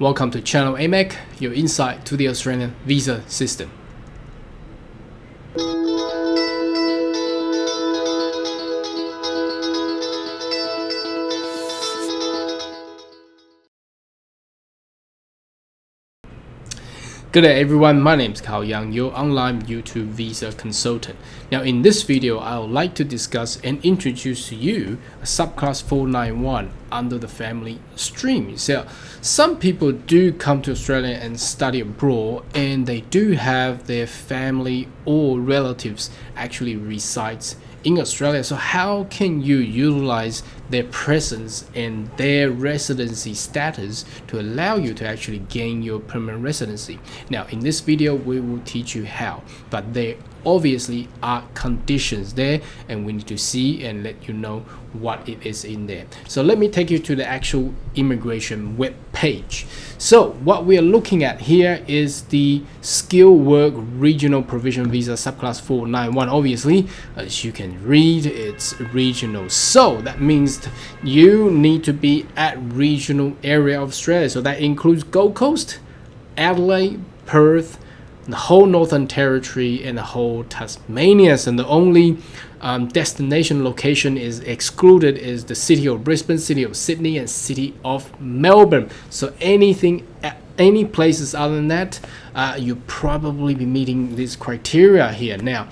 Welcome to Channel AMEC, your insight to the Australian visa system. Good day everyone, my name is Kao Yang, your online YouTube visa consultant. Now in this video, I would like to discuss and introduce to you a subclass 491 under the family stream. So some people do come to Australia and study abroad, and they do have their family or relatives actually resides in Australia. So how can you utilize their presence and their residency status to allow you to actually gain your permanent residency? Now in this video we will teach you how, but there obviously are conditions there, and we need to see and let you know what it is in there. So let me take you to the actual immigration web page. So what we are looking at here is the skilled work regional provision visa subclass 491. Obviously, as you can read, it's regional, so that means you need to be at regional area of Australia. So that includes Gold Coast, Adelaide, Perth, the whole Northern Territory, and the whole Tasmania. And the only destination location is excluded is the city of Brisbane, city of Sydney, and city of Melbourne. So anything, any places other than that, you probably be meeting this criteria here. Now,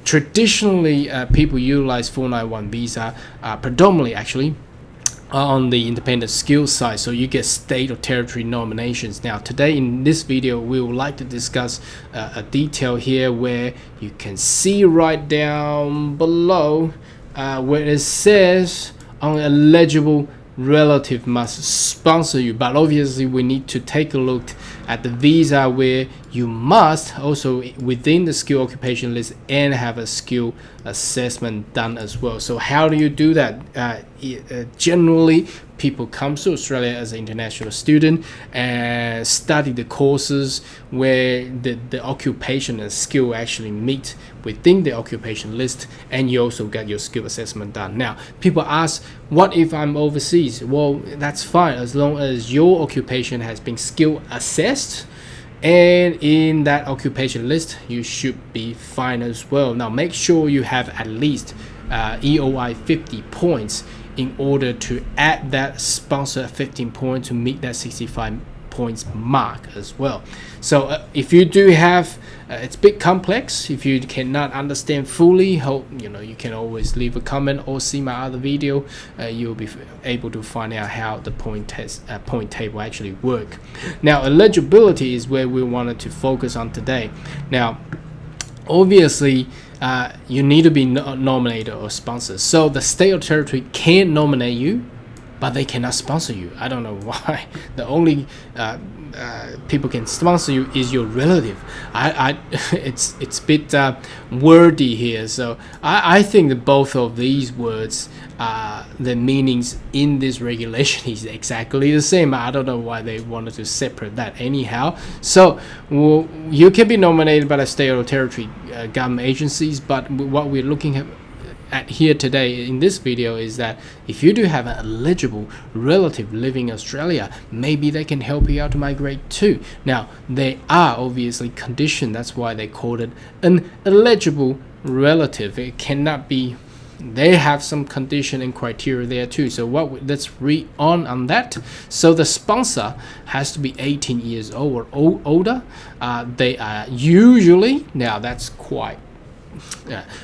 traditionally, people utilize 491 visa predominantly actually on the independent skills side, so you get state or territory nominations. Now today in this video we would like to discuss a detail here where you can see right down below where it says on eligible relative must sponsor you, but obviously we need to take a look at the visa where you must also within the skill occupation list and have a skill assessment done as well. So how do you do that? Generally people come to Australia as an international student and study the courses where the occupation and skill actually meet within the occupation list, and you also get your skill assessment done. Now people ask, what if I'm overseas? Well, that's fine as long as your occupation has been skill assessed and in that occupation list, you should be fine as well. Now make sure you have at least EOI 50 points in order to add that sponsor 15 points to meet that 65 points mark as well. So if you do have it's a bit complex, if you cannot understand fully, hope you can always leave a comment or see my other video. You'll be able to find out how the point table actually work. Now eligibility is where we wanted to focus on today. Now obviously you need to be nominated or sponsored. So the state or territory can nominate you, but they cannot sponsor you. I don't know why. The only people can sponsor you is your relative. It's a bit wordy here. So I think that both of these words, the meanings in this regulation is exactly the same. I don't know why they wanted to separate that anyhow. So you can be nominated by the state or territory government agencies, but what we're looking at here today in this video is that if you do have an eligible relative living in Australia, maybe they can help you out to migrate too. Now they are obviously conditioned, that's why they called it an eligible relative. It cannot be, they have some condition and criteria there too. So let's read on that. So the sponsor has to be 18 years old or older. They are usually, now that's quite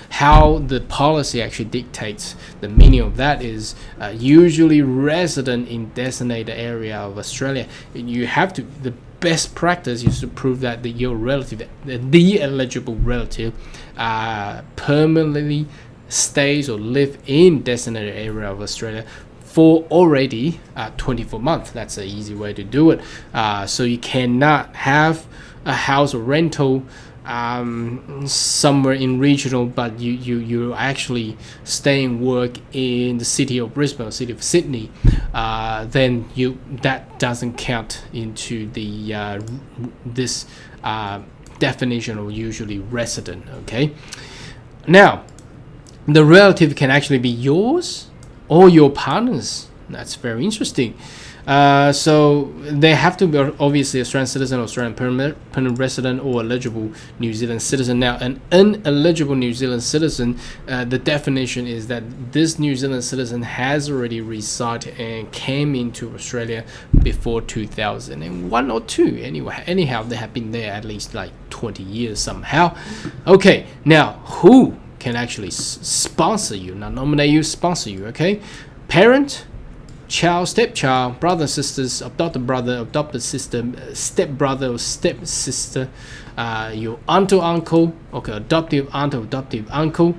how the policy actually dictates. The meaning of that is usually resident in designated area of Australia. You have to, the best practice is to prove that your relative, the eligible relative, permanently stays or live in designated area of Australia for already 24 months. That's an easy way to do it. So you cannot have a house or rental somewhere in regional, but you actually stay and work in the city of Brisbane or city of Sydney, then that doesn't count into the this definition of usually resident. Okay, now the relative can actually be yours or your partner's. That's very interesting. So they have to be obviously Australian citizen, Australian permanent resident, or eligible New Zealand citizen. Now, an ineligible New Zealand citizen, the definition is that this New Zealand citizen has already resided and came into Australia before 2001 or 2. Anyhow, they have been there at least like 20 years somehow. Okay, now who can actually sponsor you, not nominate you, sponsor you? Okay, parent, child, stepchild, brother, sisters, adopted brother, adopted sister, stepbrother or stepsister, your aunt or uncle, okay, adoptive aunt or adoptive uncle,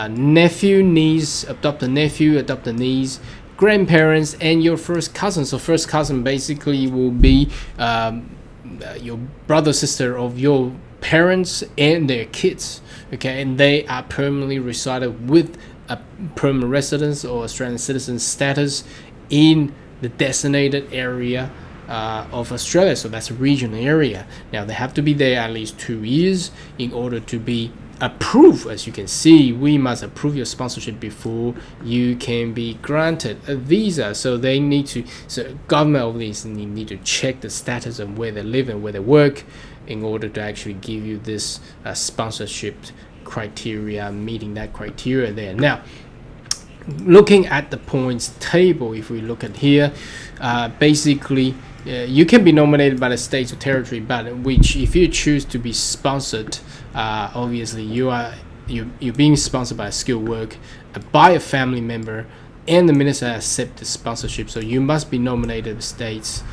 nephew, niece, adopted nephew, adopted niece, grandparents, and your first cousin. So first cousin basically will be your brother, sister of your parents and their kids, okay, and they are permanently resided with a permanent residence or Australian citizen status in the designated area of Australia. So that's a regional area. Now they have to be there at least 2 years in order to be approved. As you can see, we must approve your sponsorship before you can be granted a visa. So they need to, so government obviously need to check the status of where they live and where they work in order to actually give you this sponsorship criteria, meeting that criteria there. Now, looking at the points table, if we look at here, basically you can be nominated by the states or territory, but which if you choose to be sponsored, obviously you're being sponsored by a skilled work, by a family member, and the minister accept the sponsorship. So you must be nominated states,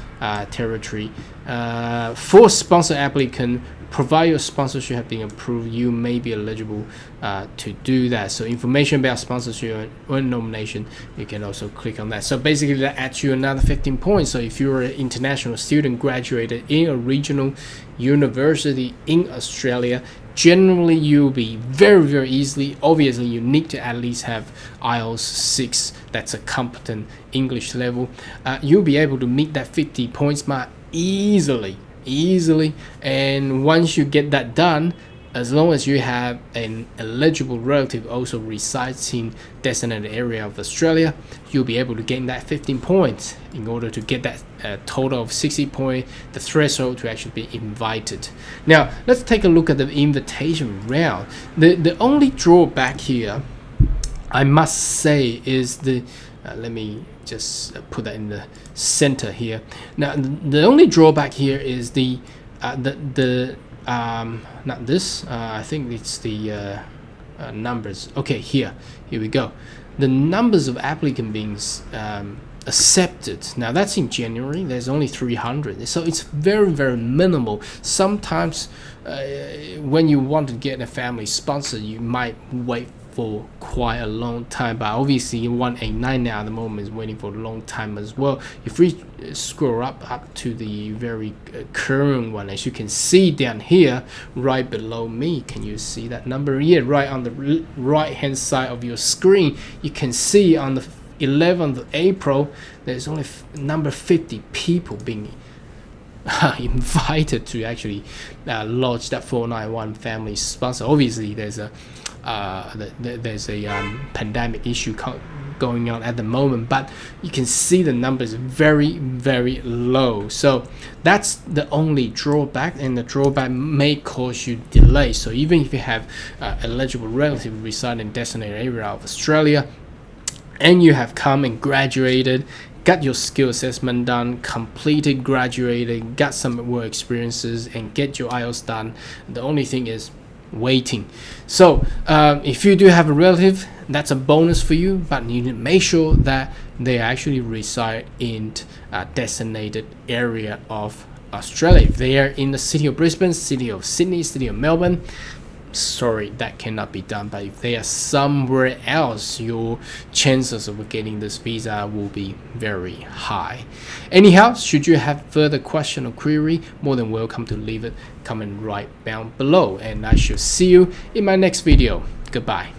territory. For sponsor applicant, provide your sponsorship have been approved, you may be eligible to do that. So information about sponsorship or nomination, you can also click on that. So basically that adds you another 15 points. So if you're an international student graduated in a regional university in Australia, generally you'll be very easily, obviously you need to at least have IELTS 6, that's a competent English level. You'll be able to meet that 50 points mark easily, and once you get that done, as long as you have an eligible relative also resides in designated area of Australia, you'll be able to gain that 15 points in order to get that total of 60 points, the threshold to actually be invited. Now let's take a look at the invitation round. The only drawback here, I must say, is the let me just put that in the center here. Now the only drawback here is the not this, I think it's the numbers. Okay, here we go. The numbers of applicants being accepted. Now that's in January, there's only 300, so it's very minimal. Sometimes when you want to get a family sponsor, you might wait for quite a long time, but obviously 189 now at the moment is waiting for a long time as well. If we scroll up to the very current one, as you can see down here right below me, can you see that number here right on the right hand side of your screen? You can see on the 11th of April there's only number 50 people being invited to actually launch that 491 family sponsor. Obviously there's a pandemic issue going on at the moment, but you can see the numbers very low. So that's the only drawback, and the drawback may cause you delay. So even if you have eligible relative reside in designated area of Australia, and you have come and graduated, got your skill assessment done, completed, graduated, got some work experiences, and get your IELTS done, the only thing is waiting. So if you do have a relative, that's a bonus for you, but you need to make sure that they actually reside in a designated area of Australia. If they are in the city of Brisbane, city of Sydney, city of Melbourne, sorry, that cannot be done. But if they are somewhere else, your chances of getting this visa will be very high. Anyhow, should you have further question or query, more than welcome to leave it comment right down below, and I shall see you in my next video. Goodbye.